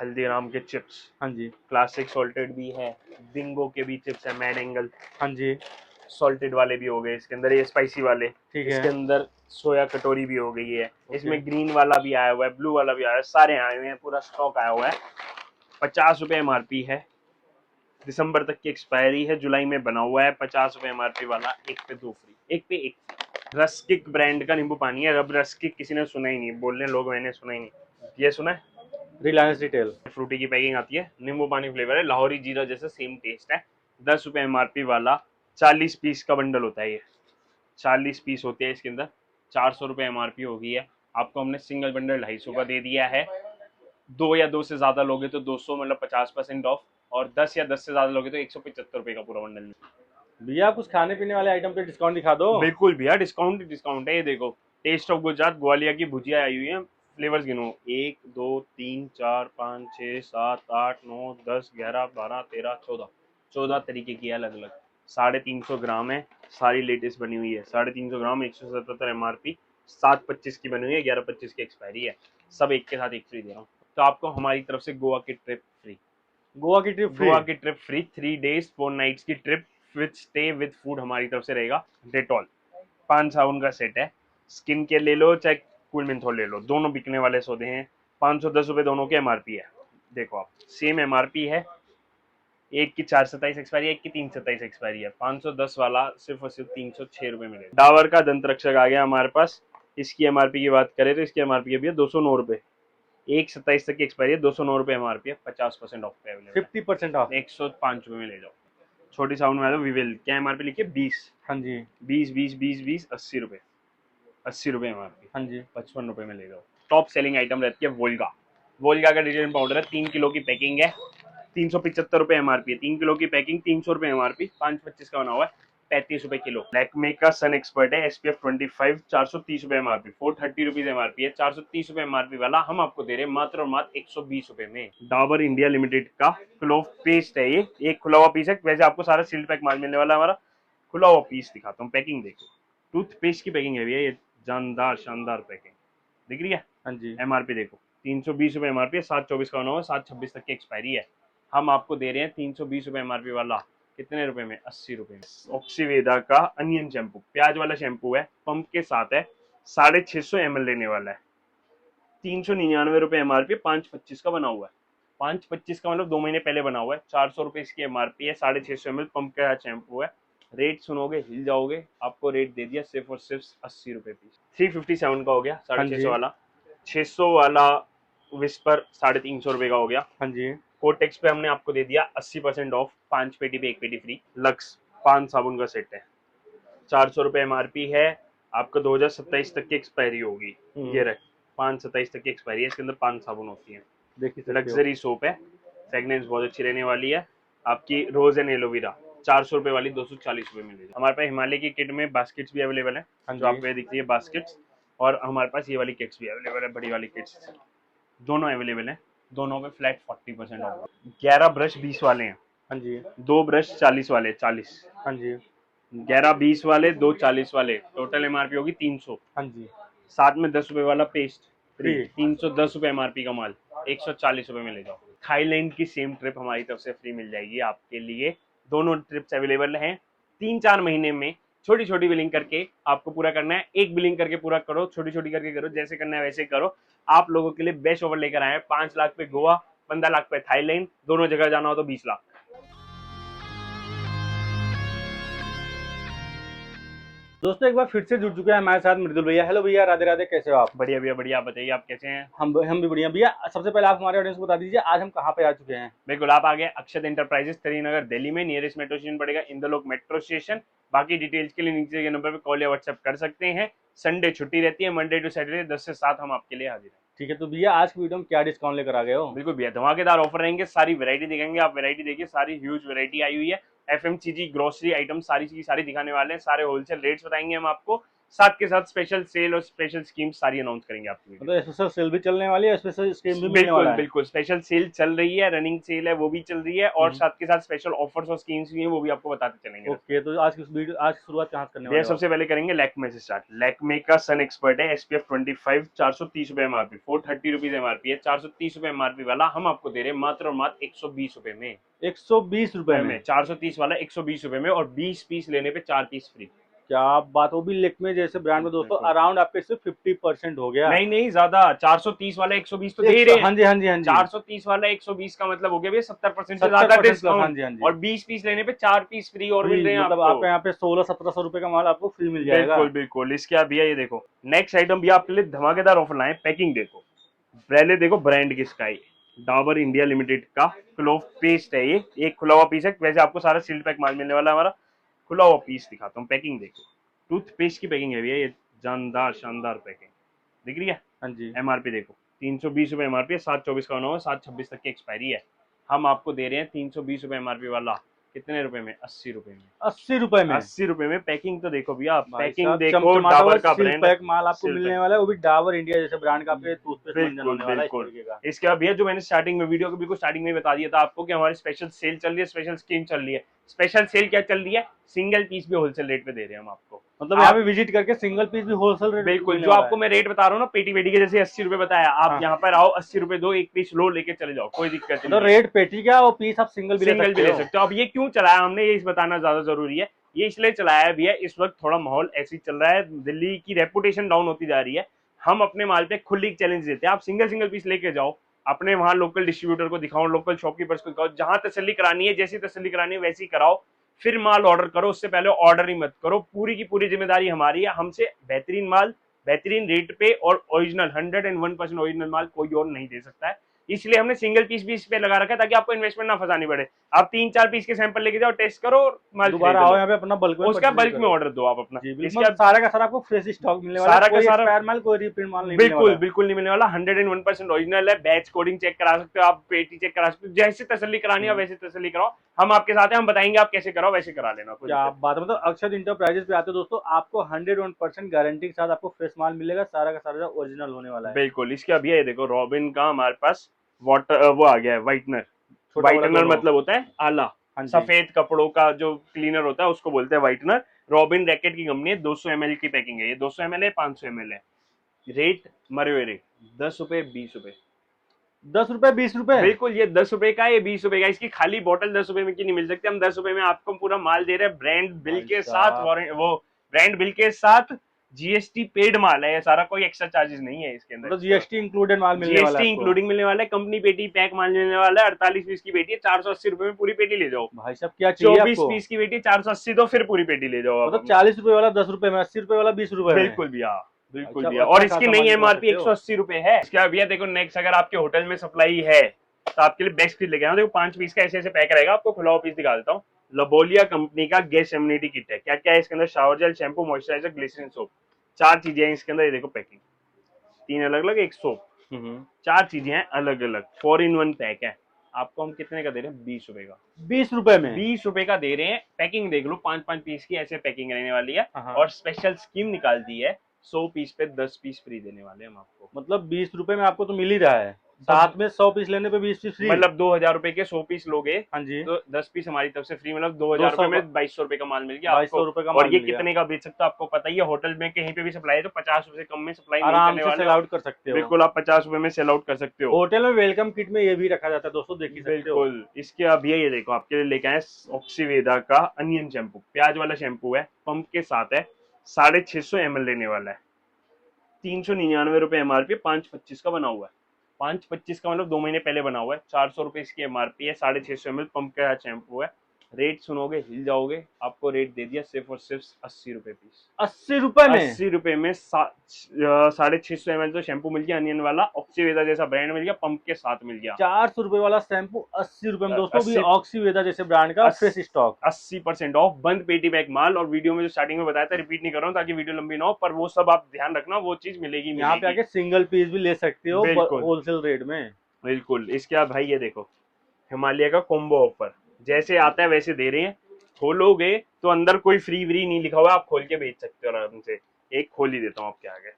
हल्दीराम के चिप्स, हाँ जी। Classic salted भी है, बिंगो के भी चिप्स है, मैड एंगल, हाँ जी। सॉल्टेड वाले भी हो गए इसके अंदर, ये स्पाइसी वाले, ठीक इसके है। अंदर सोया कटोरी भी हो गई है, ओके। इसमें ग्रीन वाला भी आया हुआ है, ब्लू वाला भी आया हुआ है, सारे आए हुए हैं, पूरा स्टॉक आया हुआ है। 50 रुपए एमआरपी है, दिसंबर तक की एक्सपायरी है, जुलाई में बना हुआ है। 50 रुपए एमआरपी वाला, एक पे दो फ्री, एक पे एक फ्री। रस्किक ब्रांड का नींबू पानी है। अब रस्किक किसी ने सुना ही नहीं, बोलने लोग मैंने सुना ही नहीं, ये सुना है? रिलायंस रिटेल। फ्रूटी की पैकिंग आती है, नींबू पानी फ्लेवर है, लाहौरी जीरा जैसा सेम टेस्ट है। 10 रुपए एमआरपी वाला, 40 पीस का बंडल होता है ये, 40 पीस होते हैं इसके अंदर। 400 रुपए एमआरपी हो गई है। आपको हमने सिंगल बंडल 250 का दे दिया है। दो या दो से ज्यादा लोगे तो 200 मतलब 50% ऑफ, और 10 या 10 से ज्यादा लोगे तो 175 रुपए का पूरा बंडल। भैया कुछ खाने पीने वाले आइटम पे डिस्काउंट दिखा दो। बिल्कुल भैया, डिस्काउंट ही डिस्काउंट है। ये देखो, टेस्ट ऑफ गुजरात ग्वालियर की भुजिया आई हुई है। फ्लेवर्स गिनो, 1 2 3 4 5 6 7 8 9 10 11 12 13 14, 14 तरीके की अलग अलग। 350 ग्राम है, सारी लेटेस्ट बनी हुई है। 350 ग्राम, 177 एमआरपी, 7/25 की बनी हुई है, 11/25 की एक्सपायरी है। सब एक के साथ एक फ्री दे रहा हूँ। तो आपको हमारी तरफ से गोवा की ट्रिप फ्री। गोवा की ट्रिप फ्री। गोवा की ट्रिप फ्री, 3 days 4 nights की trip with stay with food हमारी तरफ से रहेगा। डेटॉल 5 साबुन का सेट है, स्किन केयर ले लो चाहे कूल मिंथोल ले लो, दोनों बिकने वाले सौदे हैं। 510 रुपए दोनों के एमआरपी है। देखो आप, सेम एमआरपी है, एक की 4/27 एक्सपायरी है, एक की 3/27 एक्सपायरी है। 510 वाला सिर्फ और सिर्फ 306 रुपए मिलेगा। डाबर का दंत रक्षक आ गया हमारे पास। इसकी एमआरपी की बात करें तो इसकी एमआरपी है भैया 209 रुपए, 1/27 तक की एक्सपायरी है, 209 रुपए एमआरपी है, 50% ऑफ पे अवेलेबल है। 50% ऑफ। 105 रुपए में ले जाओ। छोटी साउंड में विवेल, क्या एमआरपी लिखिए 20। हाँ जी। 20 80 रुपए, 80 रुपए एमआरपी, हाँ जी। 55 रुपए में ले जाओ। टॉप सेलिंग आइटम रहती है वोल्गा। वोल्गा का डिटर्जेंट पाउडर है, 3 किलो की पैकिंग है, 375 रुपए एमआरपी है। 3 किलो की पैकिंग, 300 रुपए एमआरपी, 5/25 का बना हुआ है, 35 रुपए किलो। लैक्मे का सन एक्सपर्ट है, SPF 25, 430 रुपए एमआरपी, 430 रुपीज एमआरपी है। 430 रुपए एमआरपी वाला हम आपको दे रहे हैं मात्र और मात्र 120 रुपए में। डाबर इंडिया लिमिटेड का क्लोव पेस्ट है, ये एक खुला हुआ पीस है। वैसे आपको सारा सील्ड पैक माल मिलने वाला है। हमारा खुला हुआ पीस दिखाता हूँ, पैकिंग देखो, टूथपेस्ट की पैकिंग है भैया, ये जानदार शानदार पैकिंग दिख रही है। हाँ जी। एमआरपी देखो, 320 रुपए एमआरपी है, 7/24 का बना हुआ है, 7/26 तक की एक्सपायरी है। हम आपको दे रहे हैं 320 रुपए एमआरपी वाला, कितने रुपए में? 80 रुपए में। ऑक्सीवेदा का अनियन शैम्पू, प्याज वाला शैम्पू है, पंप के साथ है, 650 ml लेने वाला है, 399 रुपए एमआरपी, 5/25 का बना हुआ है। 5/25 का मतलब 2 महीने पहले बना हुआ है। 400 रुपए इसकी एमआरपी है, 650 ml पंप का शैम्पू है। रेट सुनोगे हिल जाओगे, आपको रेट दे दिया सिर्फ और सिर्फ 80 रुपए पीस। 357 का हो गया, हाँ 650 जी। वाला। 600 वाला विस्पर 350 रुपए का हो गया। हाँ जी। कोटेक्स पे हमने आपको दे दिया 80% ऑफ, 5 पेटी पे 1 पेटी फ्री। लक्स 5 साबुन का सेट है, 400 रुपए एमआरपी है, आपको 2027 तक की एक्सपायरी होगी। ये रहे, 5/27 तक की एक्सपायरी है। इसके अंदर 5 साबुन होती है। देखिए सकते हो। लग्जरी सोप है, फ्रेगनेंस बहुत अच्छी रहने वाली है आपकी। रोज एंड एलोवेरा 400 रुपए वाली 240 रुपए में ले। हमारे पास हिमालय की किट में बास्केट्स भी अवेलेबल है, हाँ जो जी। आपको दिखती है बास्केट्स, और हमारे पास ये वाली किट्स भी अवेलेबल है, बड़ी वाली किट्स दोनों अवेलेबल है। दोनों पे फ्लैट 40% ऑफ। 11 ब्रश 20 वाले हैं, हाँ जी। 2 ब्रश 40 वाले, 40। हाँ जी। 11 20 वाले, 2 40 वाले, टोटल एमआरपी होगी 300। हाँ जी। साथ में 10 रुपए वाला पेस्ट फ्री, फ्री। 310 रुपए एमआरपी का माल, 140 रुपए में ले जाओ। थाईलैंड की सेम ट्रिप हमारी तरफ से फ्री मिल जाएगी आपके लिए। दोनों ट्रिप्स अवेलेबल हैं। 3-4 महीने में छोटी छोटी बिलिंग करके आपको पूरा करना है। एक बिलिंग करके पूरा करो, छोटी छोटी करके करो, जैसे करना है वैसे करो। आप लोगों के लिए बेस्ट ऑफर लेकर आए हैं। 5 लाख पे गोवा, 15 लाख पे थाईलैंड, दोनों जगह जाना हो तो 20 लाख। दोस्तों एक बार फिर से जुड़ चुके हैं हमारे साथ मृदुल भैया। हेलो भैया, राधे राधे, कैसे हो आप? बढ़िया भैया बढ़िया, आप बताइए आप कैसे हैं? हम भी बढ़िया भैया। सबसे पहले आप हमारे ऑडियंस को बता दीजिए आज हम कहाँ पे आ चुके हैं। बिल्कुल, आप आ गए अक्षत एंटरप्राइजेस, श्रीनगर दिल्ली में। नियरेस्ट मेट्रो स्टेशन पड़ेगा इंदलोक मेट्रो स्टेशन। बाकी डिटेल्स के लिए नीचे के नंबर पे कॉल या व्हाट्सएप कर सकते हैं। संडे छुट्टी रहती है, मंडे टू सैटरडे 10 से 7 हम आपके लिए हाजिर हैं। ठीक है, तो भैया आज की वीडियो में क्या डिस्काउंट लेकर आ गए हो? बिल्कुल भैया, धमाकेदार ऑफर रहेंगे, सारी वैरायटी दिखाएंगे। आप वैरायटी देखिए, सारी ह्यूज वैरायटी आई हुई है। FMCG ग्रोसरी आइटम सारी की सारी दिखाने वाले हैं, सारे होलसेल रेट्स बताएंगे हम आपको। साथ के साथ स्पेशल सेल और स्पेशल स्कीम सारी अनाउंस करेंगे आपकी वीडियो। मतलब स्पेशल सेल भी चलने वाली है, स्पेशल स्कीम भी मिलने बिल्कुल वाला है। बिल्कुल स्पेशल सेल चल रही है, रनिंग सेल है वो भी चल रही है, और साथ के साथ स्पेशल ऑफर्स और स्कीम्स भी हैं वो भी आपको बताते चलेंगे। ओके, तो आज की वीडियो, आज की शुरुआत कहाँ से करने भैया वाले हो? सबसे पहले करेंगे लैक्मे से स्टार्ट। लैक्मे का सन एक्सपर्ट है, SPF 25, 430 रुपए एमआरपी, 430 रुपीज एमआरपी है। 430 रुपए एमआरपी वाला हम आपको दे रहे हैं मात्र और मात्र 120 रुपए में। 120 रुपए में 430 वाला 120 रुपए में, और 20 पीस लेने पे 4 पीस फ्री। क्या बात, वो भी लेक्मे जैसे ब्रांड में दोस्तों। बिल्कुल। अराउंड आपके सिर्फ 50% हो गया। नहीं नहीं ज्यादा, 430 वाला 120 तो दे रहे हैं। हाँ जी हाँ जी हाँ जी। 430 वाला 120 का मतलब हो गया भैया 70% से 70% ज्यादा हाँ डिस्काउंट, जी हाँ जी। और 20 पीस लेने पे 4 पीस फ्री और मिल रहे हैं मतलब आपको। आपके यहाँ पे 1600-1700 रुपए का माल आपको फ्री मिल जाएगा। बिल्कुल बिल्कुल। इसके बाद भैया ये देखो नेक्स्ट आइटम भी आपके लिए धमाकेदार ऑफर लाए। पैकिंग देखो, पहले देखो ब्रांड किसका है, डाबर इंडिया लिमिटेड का क्लोव पेस्ट है। ये एक खुला हुआ पीस है, वैसे आपको सारा सील्ड पैक माल मिलने वाला है। हमारा खुला हुआ पीस दिखाता हूँ। पैकिंग देखो, टूथपेस्ट की पैकिंग है भैया, ये जानदार शानदार पैकिंग दिख रही है। हाँ जी। एमआरपी देखो 320 रुपए एमआरपी है, 7/24 का होना हुआ, 7/26 तक की एक्सपायरी है। हम आपको दे रहे हैं 320 रुपए एमआरपी वाला कितने रुपए में, 80 रुपए में। 80 रुपए में 80 रुपए में। पैकिंग तो देखो भैया, भाई पैकिंग साहब, देखो, चमचमाता हुआ डाबर का सील ब्रांड पैक माल आपको सील मिलने पैक। वाला है, वो भी डाबर इंडिया जैसे ब्रांड का आपके टूथपेस्ट मंजन बिल्कुल होने वाला है इस बिल्कुल। तरीके का। इसके बाद भैया जो मैंने स्टार्टिंग में वीडियो के बिल्कुल स्टार्टिंग में बता दिया था आपको कि हमारी स्पेशल सेल चल रही है, स्पेशल स्कीम चल रही है। स्पेशल सेल क्या चल रही है, सिंगल पीस भी होलसेल रेट पे दे रहे हैं हम आपको। मतलब यहाँ पे विजिट करके सिंगल पीस भी होलसेल रेट बिल्कुल, जो आपको मैं रेट बता रहा हूँ ना पेटी वेटी के, जैसे 80 रुपए बताया, आप हाँ। यहाँ पर आओ 80 रुपए दो, एक पीस लो लेके चले जाओ, कोई दिक्कत मतलब नहीं। रेट पेटी का, वो पीस आप सिंगल भी ले सिंगल भी सकते ले हो। सकते हो। अब ये क्यों चलाया हमने, ये इस बताना ज्यादा जरूरी है। ये इसलिए चलाया है भैया, इस वक्त थोड़ा माहौल ऐसे ही चल रहा है, दिल्ली की रेपुटेशन डाउन होती जा रही है। हम अपने माल पे खुली चैलेंज देते हैं, आप सिंगल सिंगल पीस लेके जाओ, अपने वहां लोकल डिस्ट्रीब्यूटर को दिखाओ, लोकल शॉपकीपर्स को दिखाओ, जहां तसल्ली करानी है, जैसी तसल्ली करानी है वैसी कराओ, फिर माल ऑर्डर करो। उससे पहले ऑर्डर ही मत करो। पूरी की पूरी जिम्मेदारी हमारी है। हमसे बेहतरीन माल बेहतरीन रेट पे और ओरिजिनल 101% ओरिजिनल माल कोई और नहीं दे सकता है। इसलिए हमने सिंगल पीस भी इस पे लगा रखा है ताकि आपको इन्वेस्टमेंट ना फंसानी पड़े। आप 3-4 पीस के सैंपल लेके जाओ, टेस्ट करो, माल दोबारा आओ यहाँ पे अपना बल्क में उसका purchase बल्क में करो। ऑर्डर दो आप अपना। जी इसके बिल्कुल, बाद सारा का सारा आपको फ्रेश स्टॉक मिलने वाला है, सारा का कोई सारा एक्सपायर माल, कोई रिप्रिंट माल नहीं मिलने बिल्कुल वाला है। बिल्कुल नहीं मिलने वाला। 101% ओरिजिनल है। बैच कोडिंग चेक करा सकते हो आप, पेटी चेक करा सकते हो, जैसे तसल्ली करानी है वैसे तसल्ली कराओ। हम आपके साथ हैं, हम बताएंगे आप कैसे कराओ, वैसे करा लेना। कोई क्या दिक्कत बात है, मतलब अक्षर इंटरप्राइजेस पे आते हो दोस्तों, आपको 101% गारंटी के साथ आपको फ्रेश माल मिलेगा, सारा का सारा ओरिजिनल होने वाला है। बिल्कुल। इसके अभी ये देखो रॉबिन का हमारे पास वाटर वो आ गया है, व्हाइटनर। छोटा वाला व्हाइटनर दोनों। मतलब होता है आला, हाँ जी। सफेद कपड़ों का जो क्लीनर होता है उसको बोलते हैं व्हाइटनर। रॉबिन रैकेट की कंपनी है, 200 ml की पैकिंग है। ये 200 ml है, 500 ml है। रेट मरे हुए रेट, 10 रुपए 20 रुपए। 10 रुपए 20 रुपए बिल्कुल, ये 10 रुपए का, ये 20 रुपए का। इसकी खाली बोतल 10 रुपए में की नहीं मिल सकती। हम 10 रुपए में आपको पूरा माल दे रहे हैं, ब्रांड बिल भाई के साहब। साथ, वो ब्रांड बिल के साथ जीएसटी पेड माल है ये सारा, कोई एक्स्ट्रा चार्जेस नहीं है इसके अंदर। मतलब जीएसटी इंक्लूडेड माल मिलने वाला है जीएसटी आपको। इंक्लूडिंग मिलने वाला है। कंपनी पेटी पैक माल मिलने वाला है। 48 पीस की पेटी है, 480 रुपए में पूरी पेटी ले जाओ। भाई साहब क्या चाहिए 24 आपको? पीस की पेटी 480 दो, फिर पूरी पेटी ले जाओ आप। मतलब 40 रुपए वाला 10 रुपए में, 80 रुपए वाला 20 रुपए में। बिल्कुल भैया, बिल्कुल अच्छा, भैया। अच्छा और इसकी खासा नई माल एमआरपी निकलवा सकते हो। 180 रुपए है। इसके भैया देखो नेक्स्ट, अगर आपके होटल में सप्लाई है तो आपके लिए बेस्ट चीज लेके आना। देखो 5 पीस का ऐसे ऐसे पैक रहेगा। आपको खुला हुआ पीस दिखा देता हूँ। लबोलिया कंपनी का गेस्ट इम्यूनिटी किट है। क्या क्या है इसके अंदर, shower gel, shampoo, moisturiser, glycerine, soap, 4 चीजें हैं इसके अंदर। ये देखो पैकिंग, 3 अलग अलग, एक सोप, 4 चीजें हैं अलग अलग। 4-in-1 पैक है। आपको हम कितने का दे रहे हैं, 20 रुपए का। 20 रुपए में 20 रुपए का दे रहे हैं। पैकिंग देख लो, 5-5 पीस की ऐसे पैकिंग रहने वाली है। हाँ। और स्पेशल स्कीम निकाल दी है, 100 पीस पे 10 पीस फ्री देने वाले हैं हम आपको। मतलब 20 रुपए में आपको तो मिल ही रहा है, साथ में 100 पीस लेने पे 20 पीस फ्री। मतलब 2000 रुपए के 100 पीस लोगे हाँ जी। तो 10 पीस हमारी तरफ से फ्री। मतलब 2000 रुपए में 2200 रुपए का माल मिल गया 2200 रुपए का आपको। और माल ये मिल गया। कितने का बेच सकते हो आपको पता ही है। होटल में कहीं पे भी सप्लाई है तो 50 रुपए से कम में सप्लाई नहीं आराम करने से वाले सेल हो। आउट कर सकते हो। बिल्कुल, आप 50 रुपए में सेल आउट कर सकते हो। होटल में वेलकम किट में ये भी रखा जाता है दोस्तों, देख ही सकते हो। बिल्कुल। इसके अभी ये देखो आपके लिए लेके आए ऑक्सीवेदा का अनियन शैम्पू, प्याज वाला शैम्पू है, पंप के साथ है, 650 ml लेने वाला है। 399 रुपए एमआरपी, 525 का बना हुआ है। 525 का मतलब 2 महीने पहले बना हुआ है। 400 रुपए इसकी एमआरपी है। 650 ml पंप का शैम्पू है। रेट सुनोगे हिल जाओगे। आपको रेट दे दिया सिर्फ और सिर्फ 80 रुपए पीस। 80 रुपए में 80 रुपए में 650 ml तो शैम्पू मिल गया अनियन वाला, ऑक्सीवेदा जैसा ब्रांड मिल गया, पंप के साथ मिल गया। 400 रुपए वाला शैम्पू 80 रुपए में दोस्तों, भी 80 ऑक्सीवेदा जैसे ब्रांड का फ्रेश स्टॉक। 80% ऑफ, बंद पेटी पैक माल। और वीडियो में जो स्टार्टिंग में बताया था, रिपीट नहीं कर रहा हूँ ताकि वीडियो लंबी ना हो, पर वो सब आप ध्यान रखना, वो चीज मिलेगी यहाँ पे आके सिंगल पीस भी ले सकते हो बिल्कुल। होलसेल रेट में। बिल्कुल। इसके बाद भाई ये देखो हिमालय का कॉम्बो ऑफर, जैसे आता है वैसे दे रहे हैं। खोलोगे तो अंदर कोई फ्री व्री नहीं लिखा हुआ, आप खोल के बेच सकते हो आराम से। एक खोल ही देता हूँ आपके आगे।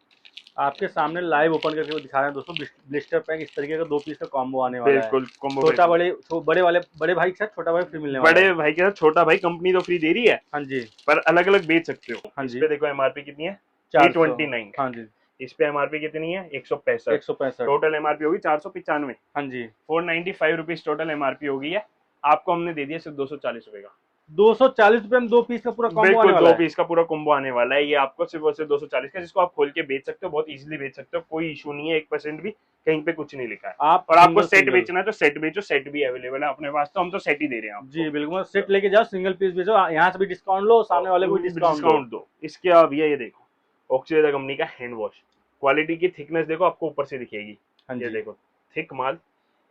आपके सामने लाइव ओपन करके वो दिखा रहे हैं दोस्तों। ब्लिस्टर पैक इस तरीके का 2 पीस का कॉम्बो आने वाला है। बिल्कुल कॉम्बो छोटा पैक। बड़े बड़े वाले बड़े भाई के साथ छोटा भाई फ्री मिलने वाला बड़े है। भाई के साथ छोटा भाई कंपनी तो फ्री दे रही है, हाँ जी, पर अलग अलग बेच सकते हो। हाँ इस जी, पे देखो एमआरपी कितनी है, 400। 829। हाँ जी, इस पे एमआरपी कितनी है, 165। 165। टोटल एमआरपी होगी 495। हाँ जी, 495 रुपीज टोटल एमआरपी होगी है। आपको हमने दे दिया सिर्फ 240 रुपए का। 240 रुपये में 2 पीस का पूरा कॉम्बो आने बिल्कुल वाला 2 है। पीस का पूरा कॉम्बो आने वाला है ये आपको सिर्फ और सिर्फ 240 का, जिसको आप खोल के बेच सकते हो, बहुत इजीली बेच सकते हो, कोई इशू नहीं है। 1% भी कहीं पे कुछ नहीं लिखा है। आप और आपको सिंगल सेट सिंगल बेचना है तो सेट बेचो, सेट भी अवेलेबल है अपने पास, तो हम तो सेट ही दे रहे हैं आपको। जी बिल्कुल, सेट लेके जाओ, सिंगल पीस बेचो, यहाँ से भी डिस्काउंट लो, सामने वाले को भी डिस्काउंट दो। डिस्काउंट दो। इसके अब ये देखो ऑक्सीलेटर कंपनी का हैंड वॉश, क्वालिटी की थिकनेस देखो आपको ऊपर से दिखेगी। हाँ ये जी, देखो थिक माल,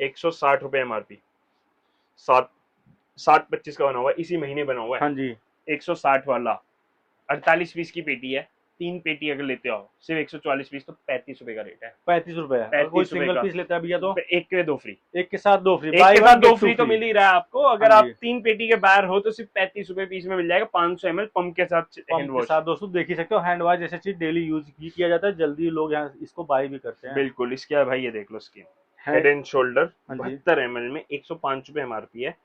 160 रुपए एमआरपी, 7/25 का बना हुआ है, इसी महीने बना हुआ है। हाँ जी, 160 वाला 48 पीस की पेटी है, 3 पेटी अगर लेते हो सिर्फ 144 पीस, तो 35 रुपए का रेट है। 35 रुपये। अगर कोई 35 रुपए सिंगल का, पीस लेता है भैया तो एक के 2 फ्री। एक के साथ 2 फ्री, एक बाय के वन साथ 2 गेट 2 फ्री तो फ्री। मिल ही रहा है आपको। अगर हाँ आप जी, 3 पेटी के बाहर हो तो सिर्फ 35 रुपए पीस में मिल जाएगा 500 ml पंप के साथ हैंड पंप के वॉश। साथ दोस्तों देख ही सकते हो, हैंड वॉश जैसे चीज डेली यूज ही किया जाता है, जल्दी लोग यहाँ इसको बाय भी करते हैं। बिल्कुल। इसके बाद भाई ये देख लो स्किन है। हेड एंड शोल्डर हाँ जी, 72 ml में 105 रुपए एमआरपी है,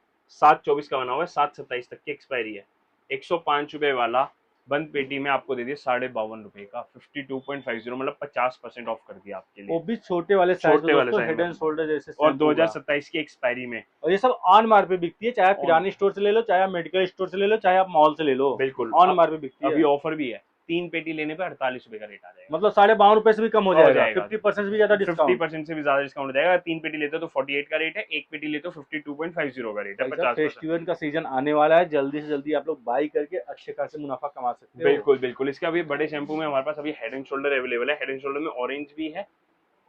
7/24 का बना हुआ है, 7/27 तक की एक्सपायरी है। 105 रुपए वाला बंद पेटी में आपको दे दिया 52.5 रुपए का, 52.50, मतलब 50% ऑफ कर दिया आपके वो लिए, भी छोटे वाले साइज छोटे वाले दोस्तों, साइज हेड में। एंड शोल्डर जैसे और शैम्पू का। 2027 की एक्सपायरी में। और ये सब ऑन मार्केट पे बिकती है, चाहे आप किरानी स्टोर से ले लो, चाहे आप मेडिकल स्टोर से ले लो, चाहे आप मॉल से ले लो, बिल्कुल। ऑन मार्केट पे बिकती अभी है। ऑफर भी है, 3 पेटी लेने पे 48 रुपए का रेट आ जाएगा। मतलब 52.5 रुपए से भी कम हो जाएगा, 50% भी ज्यादा डिस्काउंट। 50% से भी ज्यादा डिस्काउंट हो जाएगा। 3 पेटी लेते हो तो 48 का रेट है, एक पेटी लेते हो 52.50 का रेट है, 50%। फेस्टिवल का सीजन आने वाला है, जल्दी से जल्दी आप लोग बाई करके अच्छे खासे मुनाफा कमा सकते हो। बिल्कुल बिल्कुल। इसके अभी बड़े शैम्पू में हमारे पास अभी हेड एंड शोल्डर अवेलेबल है। हेड एंड शोल्डर में ऑरेंज भी है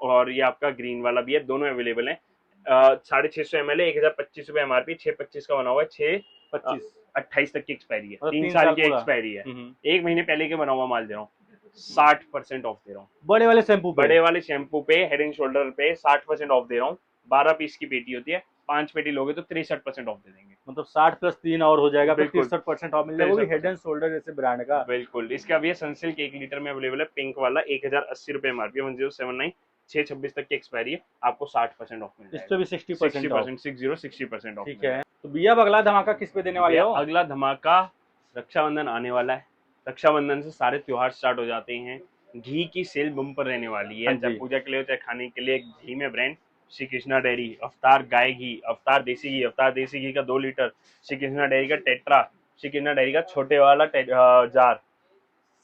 और ये आपका ग्रीन वाला भी है, दोनों अवेलेबल है। 650 ml है, 1025 रुपए एमआरपी, 6/25 का बना हुआ है, 6/28 तक की एक्सपायरी है, मतलब 3 3 साल साल की पूरा। एक्सपायरी है। एक महीने पहले के बना हुआ माल दे रहा हूँ, 60% ऑफ दे रहा हूँ। बड़े वाले शैम्पू पे, बड़े वाले शैम्पू पे हेड एंड शोल्डर पे 60% ऑफ दे रहा हूँ। 12 पीस की पेटी होती है, 5 पेटी लोगे तो 63% ऑफ दे देंगे। मतलब 60 प्लस 3 और हो जाएगा, फिर बिल्कुल 63% ऑफ मिल जाएगा, वो भी 63%। हेड एंड शोल्डर जैसे ब्रांड का। बिल्कुल। इसका भी सनसिल्क 1 लीटर में अवेलेबल है, पिंक वाला, 1080 रुपए एमआरपी, 1079, 6/26 तक की एक्सपायरी है, आपको 60% ऑफ मिल इस जाएगा। पे भी 60% ऑफ। 60% ऑफ। ठीक है, तो भैया अब अगला धमाका किस पे देने वाले हो? अगला धमाका, रक्षाबंधन आने वाला है। रक्षाबंधन से सारे त्योहार स्टार्ट हो जाते हैं। घी की सेल बम्पर रहने वाली है, हाँ चाहे जी, पूजा के लिए हो चाहे खाने के लिए। घी में ब्रांड श्री कृष्णा डेयरी, अवतार गाय घी, अवतार देसी घी, अवतार देसी घी का 2 लीटर, श्री कृष्णा डेयरी का टेट्रा, श्री कृष्णा डेयरी का छोटे वाला जार,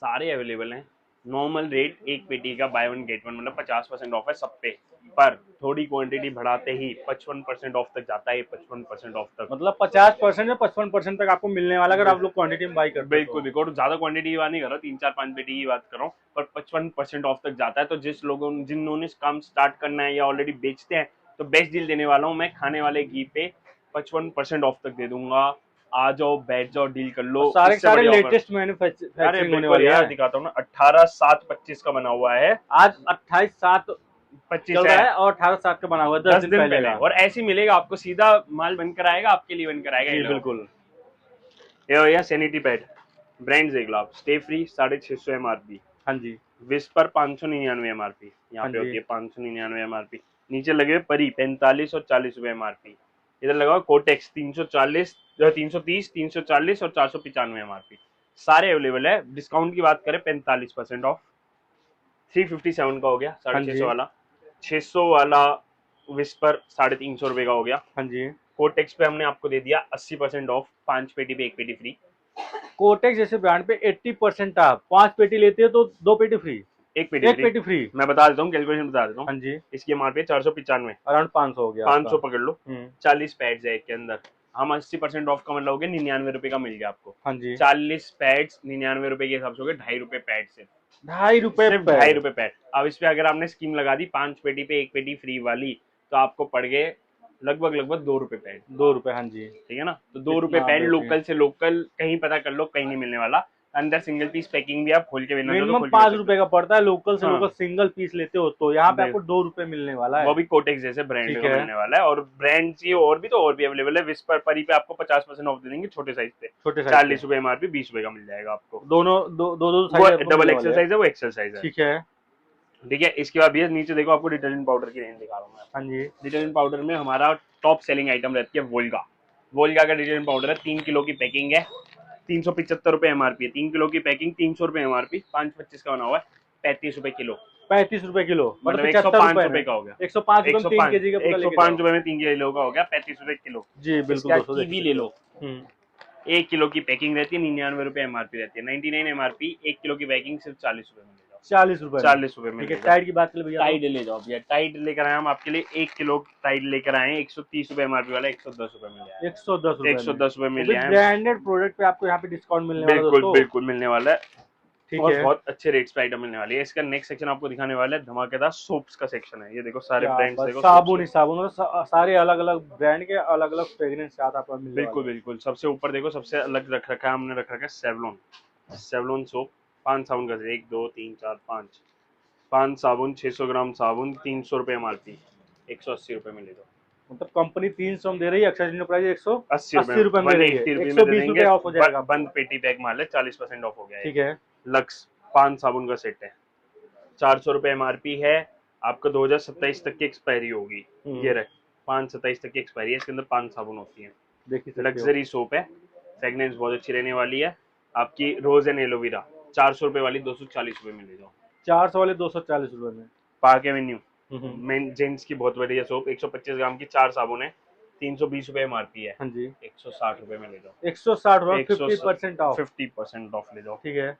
सारे अवेलेबल हैं। नॉर्मल रेट एक पेटी का बाय वन गेट वन, मतलब 50% ऑफ है सब पे, पर थोड़ी क्वांटिटी बढ़ाते ही 55% ऑफ तक जाता है। 55% ऑफ तक, मतलब 50% या 55% तक आपको मिलने वाला अगर आप लोग क्वांटिटी में बाई करते हो। बिल्कुल बिल्कुल। ज्यादा क्वांटिटी की बात नहीं कर रहा, 3 4 5 पेटी की बात कर रहा हूँ, पर 55% ऑफ तक जाता है। तो जिन्होंने काम स्टार्ट करना है या ऑलरेडी बेचते हैं, तो बेस्ट डील देने वाला हूँ मैं। खाने वाले घी पे 55% ऑफ तक दे दूंगा। आ जाओ, बैठ जाओ, डील कर लो। सारे इससे सारे बढ़िया offer। लेटेस्ट अरे मैन्युफैक्चरिंग होने बिल्कुल वाली यार, है। दिखाता हूँ ना, 18/7/25 का बना हुआ है, आज 28/7 चल रहा है, है और 18/7 का बना हुआ है, 10 10 दिन दिन पहले पहले। का। और ऐसे ही मिलेगा आपको, सीधा माल बनकर आएगा, आपके लिए बनकर आएगा। जी ये लो। बिल्कुल। ये भैया सैनिटी पैड, ब्रांड देख लो आप, स्टे फ्री 650 एमआरपी, हाँ जी, विस्पर 599 एमआरपी, यहाँ हाँ पे होती जी, है 599 एमआरपी। नीचे लगे हुए परी 45 और 40 रुपए एमआरपी। इधर लगा हुआ कोटेक्स 340, 330, 340 और 495 एमआरपी। सारे अवेलेबल है। डिस्काउंट की बात करें 45% ऑफ, 357 का हो गया, हाँ 650 जी, वाला। 600 वाला विस्पर 350 रुपए का हो गया। हाँ जी। कोटेक्स पे हमने आपको दे दिया 80% ऑफ, 5 पेटी पे 1 पेटी फ्री। कोटेक्स जैसे ब्रांड पे 80% आप 5 पेटी लेते हो तो 2 पेटी फ्री, एक पेटी एक फ्री। पेटी फ्री। मैं बता देता हूँ, कैलकुलेशन बता देता हूँ। हाँ जी, इसकी एमआरपी 495, अराउंड 500 हो गया 500 आपका। पकड़ लो। 40 पैड्स है के अंदर। हम 80% ऑफ का मतलब हो गया 99 रुपए का मिल गया आपको। हाँ जी, 40 पैड्स 99 रुपए के हिसाब से हो गए 2.5 रुपए पैड से, 2.5 रुपए सिर्फ 2.5 रुपए पैड। अब इस पे अगर आपने स्कीम लगा दी 5 पेटी पे 1 पेटी फ्री वाली, तो आपको पड़ गए लगभग 2 रुपए पैड। 2 रुपए। हाँ जी, ठीक है ना, तो 2 रुपए इतना पैड बेहतरीन। लोकल से लोकल, कहीं पता कर लो, कहीं नहीं मिलने वाला। अंदर सिंगल पीस पैकिंग भी आप खोल के बिना मिनिमम 5 रुपए का पड़ता है, लोकल से हाँ। लोकल सिंगल पीस लेते हो तो यहाँ पे बिल- आपको 2 रुपए मिलने वाला वो है। भी कोटेक्स जैसे ब्रांड ठीक का है। मिलने वाला है। और ब्रांड चाहिए और भी तो और भी अवेलेबल है। विस्पर परी पे आपको 50% ऑफ दे देंगे छोटे साइज पे, छोटे साइज पे 40 रुपए एमआरपी, 20 रुपए का मिल जाएगा आपको। दोनों दो वो साइज आपको डबल मिलने एक्सल वाले हैं। साइज है, वो एक्सल साइज है। ठीक है। ठीक है। इसके बाद भैया नीचे देखो, आपको डिटर्जेंट पाउडर की रेंज दिखा रहा हूँ मैं। हाँ जी। डिटर्जेंट पाउडर में हमारा टॉप सेलिंग आइटम रहती है वोल्गा। वोल्गा का डिटर्जेंट पाउडर है, 3 किलो की पैकिंग है, 375 रुपए एमआरपी है। 3 किलो की पैकिंग, 300 रुपए एमआरपी, 525 का बना हुआ है, 35 रुपए किलो। 35 रुपए किलो, मतलब मतलब 75 105 रुपए रुपए में। का हो गया। 105 रुपए में 3 105 केजी का पूरा लेके 105 जाओ। रुपए में 3 किलो का हो गया, 35 रुपए किलो। जी बिल्कुल इसका दोस्तों, देख कीवी सकते ले हो। लो, 1 किलो की पैकिंग रहती है, 99 रुपए एमआरपी रहती है, 99 एमआरपी। 1 किलो की पैकिंग सिर्फ 40 रुपए में ले जाओ। 40 रुपए में। 40 रुपए में ठीक ले है। जाओ। टाइड की बात करें भैया टाइड ले जाओ भैया, टाइड लेकर आए हम आपके लिए 1 किलो टाइड लेकर आए हैं, 130 रुपए एमआरपी वाला 110 रुपए में ले आए। 110 रुपए में। 110 रुपए में वो ले भी आए। ब्रांडेड प्रोडक्ट पे आपको यहाँ पे डिस्काउंट मिलने वाला है बिल्कुल दोस्तों। बिल्कुल मिलने वाला है। ठीक और है। बहुत अच्छे रेट्स पे आइटम मिलने वाली है। इसका नेक्स्ट सेक्शन आपको दिखाने वाला है धमाकेदार सोप्स का सेक्शन है। ये देखो सारे क्या ब्रांड्स बात, देखो, साबुन ही soaps साबुन, मतलब सारे अलग अलग ब्रांड के अलग अलग फ्रेग्रेंस साथ आपको के। मिलने बिल्कुल वाले हैं। बिल्कुल। सबसे ऊपर देखो, सबसे अलग रख रखा है हमने, रख रखा है सेवलॉन। सेवलॉन सोप, 5 साबुन का, 1 2 3 4 5, 5 साबुन, 600 ग्राम साबुन, 300 रुपए एमआरपी, 180 रुपए में ले दो। मतलब कंपनी 300 में दे रही है, अक्षय प्राइस 80 180 रुपए में दे रही है। 180 रुपए में दे 120 देंगे। रुपए ऑफ हो जाएगा आपको। बंद पेटी पैक माल है, 40% ऑफ हो गया है। ठीक है। लक्स 5 साबुन का सेट है, 400 रुपए एमआरपी है। आपको 2027 तक की एक्सपायरी होगी। ये रहे, 5/27 तक की एक्सपायरी है। इसके अंदर 5 साबुन होती है। देख ही सकते हो। लग्जरी सोप है, फ्रेगनेंस बहुत अच्छी रहने वाली है आपकी। रोज एंड एलोवेरा 400 रुपए वाली 240 रुपए में ले जाओ। 400 वाले 240 रुपए में। पार्क एवेन्यू मेन जेंट्स की बहुत बढ़िया सोप, 125 ग्राम की 4 साबुन है, 320 रुपए एमआरपी है, हाँ जी। 160 रुपए में ले जाओ। 160 रुपए, 160 50% ऑफ। 50% ऑफ ले जाओ। ठीक है।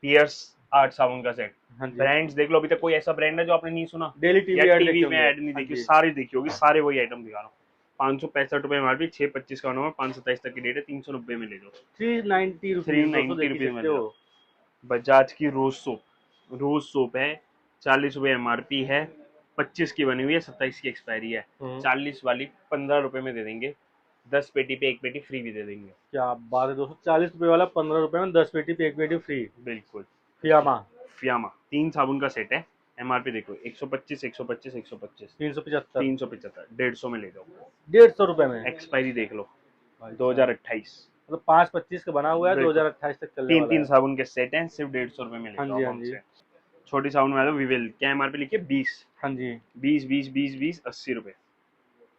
पियर्स 8 साबुन का सेट। हाँ जी। ब्रांड्स देख लो, अभी तक कोई ऐसा ब्रांड है जो आपने नहीं सुना, डेली या टीवी ऐड टीवी देखे में होंगे। ऐड नहीं हाँ देखी, जी। सारी देखी होगी, सारे वही आइटम दिखा रहा हूँ। 565 रुपए एमआरपी, 625 का होना, 527 तक की डेट है, 390 में ले जाओ। 390 रुपीज, 390 देख ही रुपीज में सकते ले हो। जाओ। बजाज की रोज सोप है, 40 रुपए एमआरपी है, 25 की बनी हुई है, 27 की एक्सपायरी है। 40 वाली 15 रुपए में दे देंगे, 10 पेटी पे 1 पेटी फ्री भी दे देंगे। क्या बात है दोस्तों, 40 रुपए वाला 15 रुपए में 10 पेटी पे 1 पेटी फ्री। बिल्कुल। फियामा फियामा 3 साबुन का सेट है, एमआरपी देखो 125 125 125, 375, 375, 150 में ले जाओ। 150 रुपए में। एक्सपायरी देख लो, भाई साहब, 2028। मतलब 5/25 का बना हुआ है, बिल्कुल। 2028 तक चलने तीन वाला तीन है। साबुन के सेट हैं, सिर्फ 150 रुपए में ले हाँ जाओ जी, हाँ हमसे। जी। छोटी साबुन में आ जाओ, विवेल, क्या एमआरपी लिखिए 20, हाँ जी। 20 20 20 20, 80 रुपए,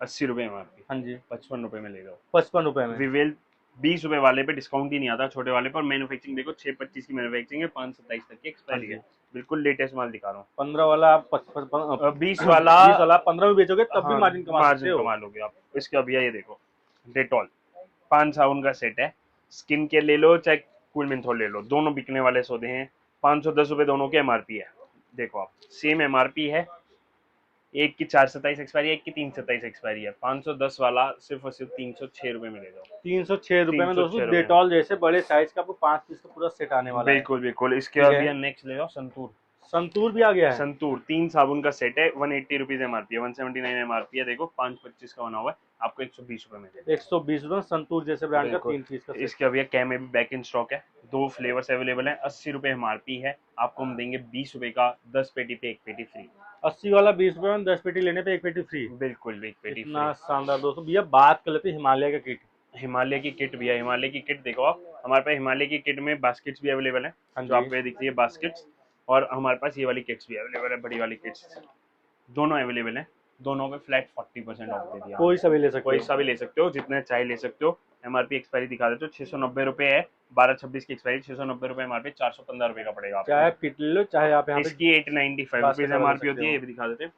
80 रुपए एमआरपी, हाँ जी। 55 रुपए में ले जाओ। 55 रुपए में। विवेल 20 रुपए वाले पे डिस्काउंट ही नहीं आता, छोटे वाले पर। मैन्युफैक्चरिंग देखो 6/25 की मैन्युफैक्चरिंग है, 5/27 तक की एक्सपायरी हाँ है। जी। बिल्कुल लेटेस्ट माल दिखा रहा हूँ। 15 वाला आप 20 वाला 20 वाला 15 में बेचोगे तब भी हाँ, मार्जिन कमा सकते मार्जिन हो। कमा लोगे आप। इसके अभी ये देखो, डेटॉल 5 साबुन का सेट है, स्किन केयर ले लो चाहे कूल मिंथोल ले लो, दोनों बिकने वाले सौदे हैं। 510 रुपए दोनों के एमआरपी है। देखो आप, सेम एमआरपी है, एक की 4/27 एक्सपायरी है, एक की 3/27 एक्सपायरी है। 510 वाला सिर्फ और सिर्फ 306 रुपए में ले जाओ। 306 रुपए में 306 दोस्तों, रुपए में। डेटॉल जैसे बड़े साइज का आपको 5 पीस का पूरा सेट आने वाला है। बिल्कुल बिल्कुल। इसके ठीक बाद है। नेक्स्ट ले जाओ संतूर। संतूर भी आ गया है। संतूर 3 साबुन का सेट है, 180 रुपीज एमआरपी है, 179 एमआरपी है। देखो 5/25 का बना हुआ है, आपको 120 रुपए में दे देंगे। 120 रुपए में संतूर जैसे ब्रांड का बिल्कुल। 3 पीस का सेट। इसके अभी कैम में भी बैक इन स्टॉक है, 2 फ्लेवर्स अवेलेबल हैं, 80 रुपए एमआरपी है, आपको हम देंगे 20 रुपए का, 10 पेटी पे 1 पेटी फ्री। 80 वाला 20 रुपए में 10 पेटी लेने पे 1 पेटी फ्री। बिल्कुल, 1 पेटी इतना फ्री। शानदार दोस्तों। भैया बात कर लेते हैं हिमालय का किट। हिमालय की किट भी है, हिमालय की किट देखो आप, हमारे पास हिमालय की किट में बास्केट्स भी अवेलेबल है, हाँ जो जी। आपको ये दिखती है बास्केट्स, और हमारे पास ये वाली किट्स भी अवेलेबल है, बड़ी वाली किट्स, दोनों अवेलेबल हैं। दोनों पे फ्लैट 40% ऑफ दे दिया। कोई सा भी ले सकते कोई हो। सा भी ले सकते हो, जितने चाहे ले सकते हो। एमआरपी एक्सपायरी दिखा देते हो, 690 रुपए है, 12/26 की एक्सपायरी, 690 रुपए एमआरपी, 415 रुपए का पड़ेगा आपको। चाहे आप किट ले लो, चाहे आप यहाँ पे इसकी 895 बास्केट रुपीज वाला ले एमआरपी सकते होती है, हो। ये भी दिखा देते हैं।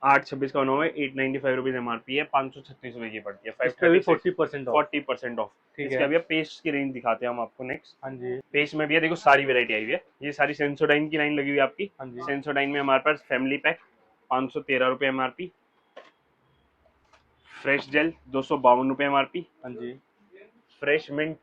8/26 का होना है, 895 रुपीज एमआरपी है, 536 रुपए की पड़ती है, इस पे भी 536, 40% ऑफ। 40% ऑफ। ठीक इसके है। अभी पेस्ट की रेंज दिखाते हैं हम आपको नेक्स्ट। हाँ जी। पेस्ट में भी है, देखो सारी वेरायटी आई हुई है, ये सारी सेंसोडाइन की लाइन लगी हुई है आपकी। हाँ जी। सेंसोडाइन में हमारे पास फैमिली पैक 513 रुपए एमआरपी, फ्रेश जेल 252 रुपए एमआरपी, हाँ जी। फ्रेश मिंट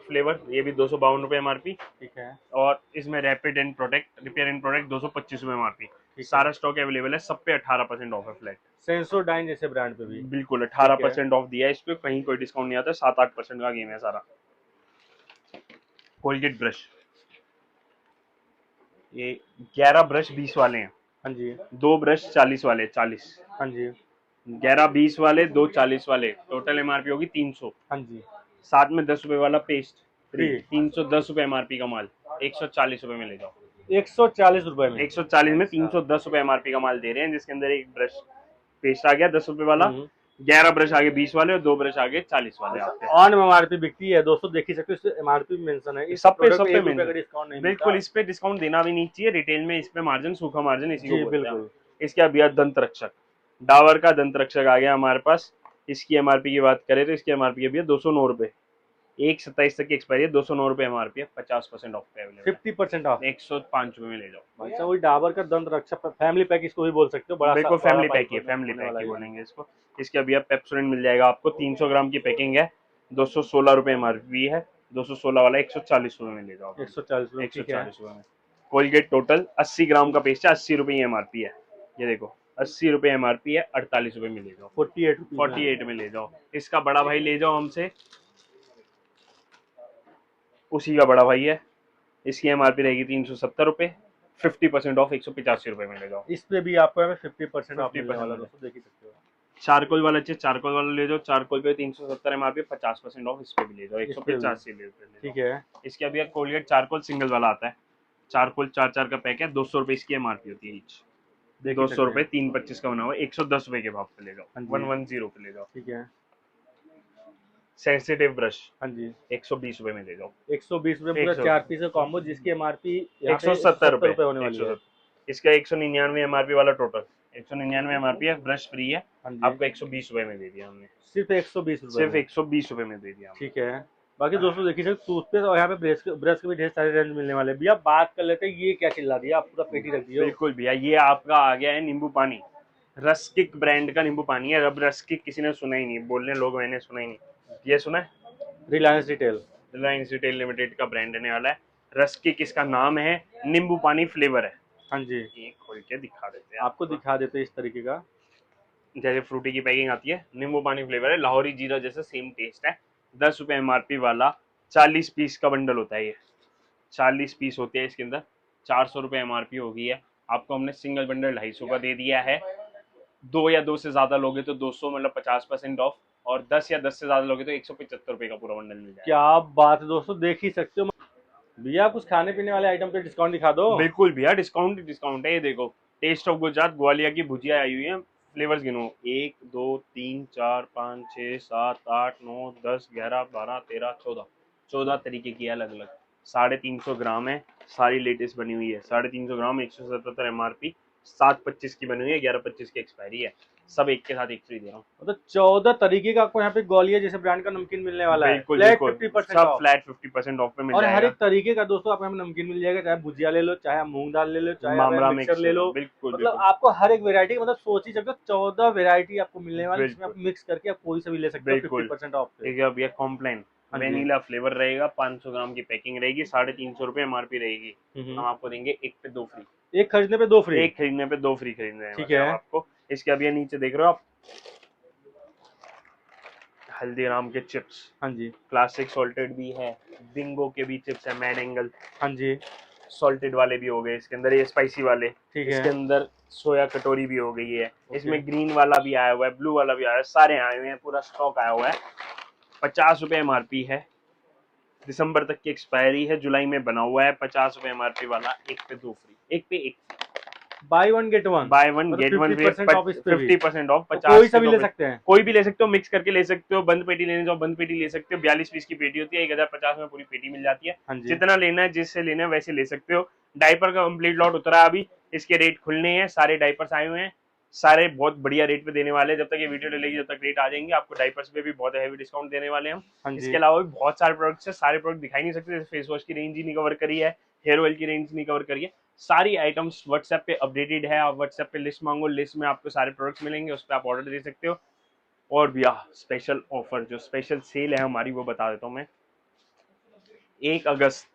फ्लेवर ये भी 252 रुपए एमआरपी, ठीक है। और इसमें rapid and protect repair and protect 225 रुपए एमआरपी। है। सारा स्टॉक अवेलेबल है, सब पे 18% ऑफ है फ्लैट। सेंसोडाइन जैसे ब्रांड पे भी। बिल्कुल 18% ऑफ दिया है, इस पे कहीं कोई डिस्काउंट नहीं आता है, 7-8% का गेम है सारा। कोलगेट ब्रश, ये 11 ब्रश 20 वाले हैं, हाँ जी, 2 ब्रश 40 वाले, 40, हाँ जी, 11 20 वाले, 2 40 वाले, टोटल एमआरपी होगी 300। हाँ जी, साथ में 10 रुपए वाला पेस्ट फ्री, फ्री 310 रुपए एमआरपी का माल 140 रुपए में ले जाओ। 140 रुपए में। 140 में 310 रुपए एमआरपी का माल दे रहे हैं, जिसके अंदर एक ब्रश पेस्ट आ गया 10 रुपए वाला, हम्म। 11 ब्रश आगे 20 वाले और 2 ब्रश आगे 40 वाले आते हैं। ऑन एमआरपी बिकती है दोस्तों, देख ही सकते हो, इस एमआरपी मेंशन है, इस सब पे प्रोडक्ट पे 1 रुपए मेंशन, का डिस्काउंट नहीं बिल्कुल मिलता। इस पे डिस्काउंट देना भी नहीं चाहिए, रिटेल में इस पे मार्जिन, सूखा मार्जिन इसी को जी बोलते हैं। बिल्कुल। इसके अब यह दंत रक्षक, डाबर का दंत रक्षक आ गया हमारे पास। इसकी एमआरपी की बात करें तो इसकी एमआरपी है भैया 209 रुपए, 1/27 तक की एक्सपायरी है, 209 रुपए एमआरपी है, 50% ऑफ पे अवेलेबल, 50% ऑफ। 105 रुपए में ले जाओ। अच्छा, वही डाबर का दंत रक्षक फैमिली पैक इसको भी बोल सकते हो, बड़ा बिल्कुल बड़ा फैमिली पैक पाइप है, फैमिली होने पैक वाला ही है। बोलेंगे इसको। इसके अभी अब पेप्सोडेंट मिल जाएगा आपको, 300 ग्राम की पैकिंग है, 216 रुपए एमआरपी है, 216 वाला 140 रुपए में ले जाओ, 140 रुपए, ठीक है। 140 रुपए में। कोलगेट टोटल 80 ग्राम का पेस्ट है, 80 रुपए एमआरपी है, ये देखो 80 रुपए एमआरपी है, 48 रुपए में ले जाओ, 48 में ले जाओ। इसका बड़ा भाई ले जाओ हमसे, उसी का बड़ा भाई है, इसकी एमआरपी रहेगी 370 रुपए, 50% ऑफ 185 रुपए में ले जाओ। इस पे भी आपको 50% ऑफ मिलने वाला 50% दोस्तों, देख ही सकते हो। चारकोल वाला चाहिए, चारकोल वाला ले जाओ, चारकोल पे 370 एमआरपी, 50% ऑफ इस पे भी ले जाओ, इस पे भी। 185 ले जाओ। ठीक है। इसके अभी कोलगेट चारकोल सिंगल वाला आता है, चारकोल 4 का पैक है, 200 रुपए इसकी एमआरपी होती है ईच, देख ही 200 सकते रुपए हैं। 325 का बना हुआ है, 110 रुपए के भाव पे ले जाओ, हाँ जी। 110 पे ले जाओ। ठीक है। सेंसिटिव ब्रश हाँ जी, 120 रुपए में ले जाओ, 120 रुपए पूरा 100 4 पीस का कॉम्बो, जिसकी एमआरपी 170 रुपए होने वाली है। इसका 199 एमआरपी वाला टोटल, 199 एमआरपी है, ब्रश फ्री है, हाँ जी, आपको 120 रुपए में दे दिया हमने, सिर्फ 120 रुपए सिर्फ में। 120 रुपए में दे दिया हमने। ठीक है। बाकी दोस्तों देखिए सर, टूथपेस्ट और यहाँ पे ब्रश के भी ढेर सारे रेंज मिलने वाले हैं। भैया बात कर लेते हैं, ये क्या चिल्ला दिया, आप पूरा पेटी रख दिया। बिल्कुल भैया, ये आपका आ गया है नींबू पानी, रस्किक ब्रांड का नींबू पानी है। अब रस्किक किसी ने सुना ही नहीं, बोलने लोग मैंने सुना ही नहीं, ये सुना है? Reliance retail, Reliance retail limited का ब्रांड रहने वाला है, रस्किक इसका नाम है, नींबू पानी फ्लेवर है। हाँ जी, ये खोल के दिखा देते हैं आपको दिखा देते हैं इस तरीके का। जैसे फ्रूटी की पैकिंग आती है, नींबू पानी फ्लेवर है, लाहौरी जीरा जैसा सेम टेस्ट है, 10 रुपए एमआरपी वाला, 40 पीस का बंडल होता है ये, 40 पीस होते हैं इसके अंदर, 400 रुपए एमआरपी हो गई है। आपको हमने सिंगल बंडल 250 का दे दिया है, 2 या 2 से ज्यादा लोगे तो 200 मतलब 50% ऑफ, और 10 या 10 से ज्यादा लोगे तो 175 रुपए का पूरा बंडल मिल जाएगा। क्या बात है दोस्तों, देख ही सकते हो। भैया कुछ खाने पीने वाले आइटम पे डिस्काउंट दिखा दो। बिल्कुल भैया, डिस्काउंट डिस्काउंट है, ये देखो टेस्ट ऑफ गुजरात ग्वालियर की भुजिया आई हुई है, फ्लेवर्स गिनो, 1 2 3 4 5 6 7 8 9 10 11 12 13 14 तरीके की अलग अलग, 350 ग्राम है, सारी लेटेस्ट बनी हुई है, 350 ग्राम, 177 एमआरपी, 7/25 की बनी हुई है, 11/25 की एक्सपायरी है, सब एक के साथ एक फ्री दे रहा हूँ। मतलब 14 तरीके का आपको यहाँ पे ग्वालियर जैसे ब्रांड का नमकीन मिलने वाला है। बिल्कुल फ्लैट बिल्कुल, 50% सब ऑफ। फ्लैट 50% ऑफ पे मिल और हर जाएगा। एक तरीके का दोस्तों आपको यहाँ पे नमकीन मिल जाएगा, चाहे भुजिया ले लो, चाहे आप मूंग दाल ले लो, चाहे आप मामला मिक्सर ले लो, बिल्कुल मतलब बिल्कुल आपको हर एक वेरायटी, मतलब सोच ही सकते हो 14 वेरायटी आपको मिलने वाली है, जिसमें आप बिल्कुल मिक्स करके आप कोई सा भी ले सकते हो बिल्कुल। 50% ऑफ पे। ठीक है भैया, कॉम्प्लेन हाँ जी। वेनिला फ्लेवर रहेगा, 500 ग्राम की पैकिंग रहेगी, 350 रुपए एमआरपी रहेगी, हम आपको देंगे एक पे 2 फ्री, एक खरीदने पे 2 फ्री। एक खरीदने पे 2 फ्री खरीदने हैं ठीक है। आपको। इसके अभी नीचे देख रहे हो आप, हल्दीराम के चिप्स, हाँ जी, क्लासिक सॉल्टेड भी है, बिंगो के भी चिप्स है, मैड एंगल हाँ जी, सॉल्टेड वाले भी हो गए इसके अंदर, ये स्पाइसी वाले, ठीक इसके है। अंदर सोया कटोरी भी हो गई है, इसमें ग्रीन वाला भी आया हुआ है, ब्लू वाला भी आया हुआ है, सारे आए हुए हैं, पूरा स्टॉक आया हुआ है। 50 रुपए एमआरपी है, दिसंबर तक की एक्सपायरी है, जुलाई में बना हुआ है, 50 रुपए एमआरपी वाला, एक पे 2 फ्री, एक पे एक, by one get one, by one get one, 50% of इस पे भी। 50% ऑफ, तो कोई सा भी ले सकते हैं। कोई भी ले सकते हो, मिक्स करके ले सकते हो, बंद पेटी लेने जाओ बंद पेटी ले सकते हो, 42 पीस की पेटी होती है, 1050 में पूरी पेटी मिल जाती है। हाँ जी, जितना लेना है, जिससे लेना है वैसे ले सकते हो। डायपर का कंप्लीट लॉट उतरा है अभी, इसके रेट खुलने हैं, सारे डायपर्स आए हुए हैं, सारे बहुत बढ़िया रेट पे देने वाले हैं, जब तक ये वीडियो डलेगी जब तक रेट आ जाएंगे, आपको डायपर्स पे भी बहुत हैवी डिस्काउंट देने वाले हैं हम। हाँ जी, इसके अलावा भी बहुत सारे प्रोडक्ट्स हैं, सारे प्रोडक्ट दिखाई नहीं सकते, जैसे फेस वॉश की रेंज ही नहीं कवर करी है, हेयर ऑयल की रेंज नहीं कवर करी है, सारी आइटम्स व्हाट्सएप पे अपडेटेड है, आप व्हाट्सएप पे लिस्ट मांगो, लिस्ट में आपको सारे प्रोडक्ट्स मिलेंगे, उस पर आप ऑर्डर दे सकते हो। और भी स्पेशल ऑफर, जो स्पेशल सेल है हमारी, वो बता देता हूँ मैं। 1 अगस्त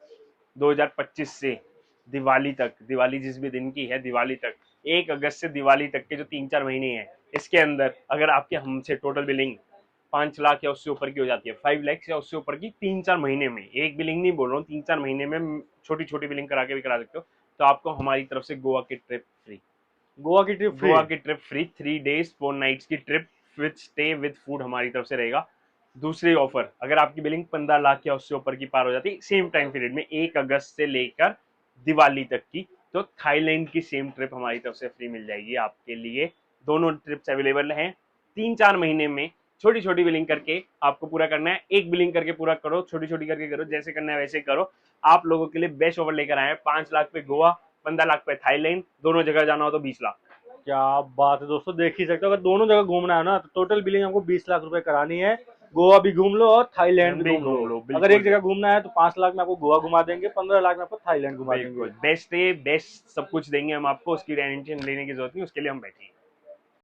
2025 से दिवाली तक, दिवाली जिस भी दिन की है, दिवाली तक, 1 अगस्त से दिवाली तक के जो 3-4 महीने हैं, इसके अंदर अगर आपके हमसे टोटल बिलिंग 5 लाख या उससे ऊपर की हो जाती है, 5 लाख या उससे ऊपर की 3-4 महीने में। एक बिलिंग नहीं बोल रहा हूँ, 3-4 महीने में छोटी छोटी बिलिंग करा के भी करा सकते हो। तो आपको हमारी तरफ से गोवा की ट्रिप फ्री। गोवा की ट्रिप फ्री? गोवा की ट्रिप फ्री, 3 days 4 nights की trip with stay with food हमारी तरफ से रहेगा। दूसरी ऑफर, अगर आपकी बिलिंग 15 लाख या उससे ऊपर की पार हो जाती है सेम टाइम पीरियड में, 1 अगस्त से लेकर दिवाली तक की, तो थाईलैंड की सेम ट्रिप हमारी तरफ से फ्री मिल जाएगी आपके लिए। दोनों ट्रिप्स अवेलेबल हैं। 3-4 महीने में छोटी छोटी बिलिंग करके आपको पूरा करना है। एक बिलिंग करके पूरा करो, छोटी छोटी करके करो, जैसे करना है वैसे करो। आप लोगों के लिए बेस्ट ऑफर लेकर आए हैं। 5 लाख पे गोवा, 15 लाख पे थाईलैंड, दोनों जगह जाना हो तो 20 लाख। क्या बात है दोस्तों, देख ही सकते हो, अगर दोनों जगह घूमना है ना तो टोटल बिलिंग हमको 20 लाख रुपए करानी है। गोवा भी घूम लो और थाईलैंड भी घूम लो। अगर एक जगह घूमना है तो 5 लाख में आपको गोवा घुमा देंगे, 15 लाख में आपको थाईलैंड घुमा देंगे। बिल्कुल बेस्ट है, बेस्ट सब कुछ देंगे हम आपको, उसकी टेंशन लेने की जरूरत नहीं, उसके लिए हम बैठे हैं।